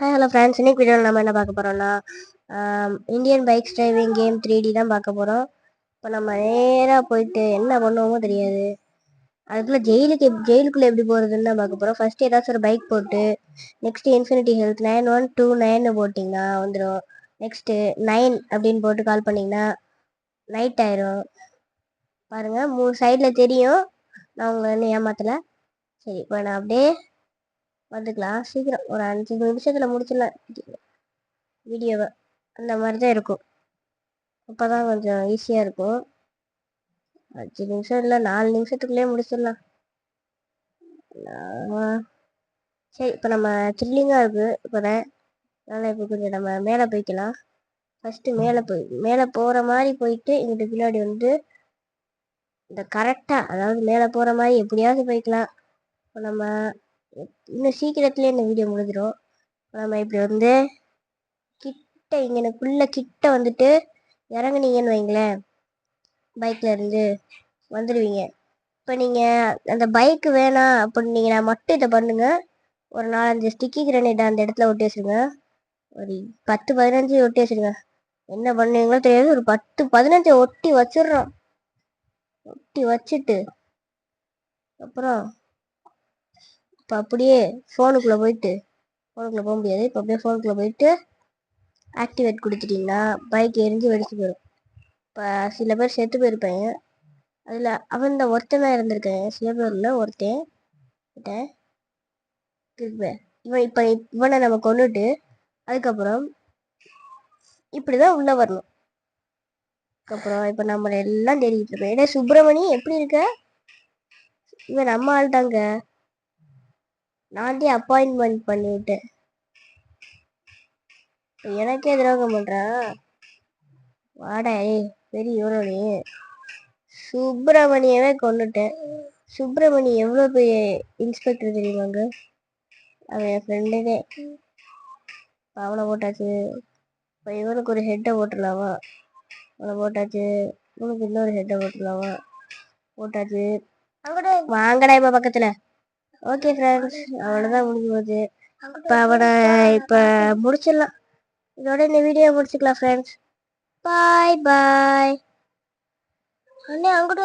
Hello friends, இன்னைக்கு வீடியோவில் நம்ம என்ன பார்க்க போகிறோம்னா Indian bikes driving game 3D தான் பார்க்க போகிறோம். இப்போ நம்ம நேராக போயிட்டு என்ன பண்ணுவோமோ தெரியாது. அதுக்குள்ளே ஜெயிலுக்குள்ளே எப்படி போகிறதுன்னு தான் பார்க்க போகிறோம். ஃபஸ்ட்டு ஏதாச்சும் ஒரு பைக் போட்டு நெக்ஸ்ட்டு இன்ஃபினிட்டி ஹெல்த் 9129 போட்டிங்கன்னா வந்துடும். நெக்ஸ்ட்டு 9 அப்படின்னு போட்டு கால் பண்ணிங்கன்னா நைட் ஆயிரும். பாருங்கள், 3 சைடில் தெரியும். நான் உங்களை இன்னும் ஏமாத்தலை. சரி, இப்போ நான் அப்படியே வந்துக்கலாம். சீக்கிரம் ஒரு 5 நிமிஷத்துல முடிச்சிடலாம் வீடியோவை. அந்த மாதிரி தான் இருக்கும். அப்போதான் கொஞ்சம் ஈஸியாக இருக்கும். 5 நிமிஷம் இல்லை, 4 நிமிஷத்துக்குள்ளே முடிச்சிடலாம். சரி, இப்போ நம்ம த்ரில்லிங்காக இருக்குது இப்போதான். அதனால் இப்போ கொஞ்சம் நம்ம மேலே போய்க்கலாம். ஃபஸ்ட்டு மேலே போகிற மாதிரி போயிட்டு இங்கிட்ட பின்னாடி வந்து இந்த கரெக்டாக, அதாவது மேலே போகிற மாதிரி எப்படியாவது போய்க்கலாம். இப்போ நம்ம இன்னும் சீக்கிரத்துலேயே இந்த வீடியோ முடிஞ்சிடும். நம்ம இப்படி வந்து கிட்ட இங்கனக்குள்ள கிட்ட வந்துட்டு இறங்குனீங்கன்னு வைங்களேன், பைக்கில் இருந்து வந்துடுவீங்க. இப்போ நீங்கள் அந்த பைக்கு வேணாம் அப்படின்னீங்கன்னா மட்டும் இதை பண்ணுங்க. ஒரு 4-5 ஸ்டிக்கி கிரனேட் அந்த இடத்துல ஒட்டி வச்சுருங்க. ஒரு 10-15 ஒட்டி வச்சுருங்க. என்ன பண்ணுவீங்களோ தெரியாது, ஒரு 10-15 ஒட்டி வச்சிடுறோம். ஒட்டி வச்சுட்டு அப்புறம் இப்போ அப்படியே ஃபோனுக்குள்ளே போக முடியாது. இப்போ அப்படியே ஃபோனுக்குள்ளே போயிட்டு ஆக்டிவேட் கொடுத்துட்டிங்கன்னா பைக் எரிஞ்சு வெடிச்சு போயிடும். இப்போ சில பேர் செத்து போயிருப்பாங்க. அதில் அவன் இந்த ஒருத்தனாக இருந்திருக்கேன். சில பேரில் ஒருத்தன் இவன் இப்போ இவனை நம்ம கொண்டுட்டு அதுக்கப்புறம் இப்படி தான் உள்ளே வரணும். அதுக்கப்புறம் இப்போ நம்மளை எல்லாம் தேடிக்கிட்டு இருப்பேன். ஏன்னா சுப்பிரமணி எப்படி இருக்க? இவன் நம்ம ஆள் தாங்க. நான் அப்பாயின்மெண்ட் பண்ணி விட்டேன். எனக்கே துரோகம் பண்ணுறான். வாடா பெரிய இவனோட சுப்பிரமணியவே கொண்டுட்டேன். சுப்பிரமணி எவ்வளோ பெரிய இன்ஸ்பெக்டர் தெரியுமாங்க? அவன் என் ஃப்ரெண்டுதே. அவனை போட்டாச்சு. இப்போ இவனுக்கு ஒரு ஹெட்டை போட்டுடலாமா? அவனை போட்டாச்சு. இவனுக்கு இன்னொரு ஹெட்டை போட்டுடலாமா? போட்டாச்சு. வாங்கடா இப்போ பக்கத்தில். ஓகே ஃப்ரெண்ட்ஸ், அவ்வளோதான் முடிஞ்சு போச்சு. இப்போ அவனை இப்போ முடிச்சிடலாம். இதோட இந்த வீடியோ முடிச்சுக்கலாம் ஃப்ரெண்ட்ஸ். பாய் பாய். அண்ணே அங்கிட்ட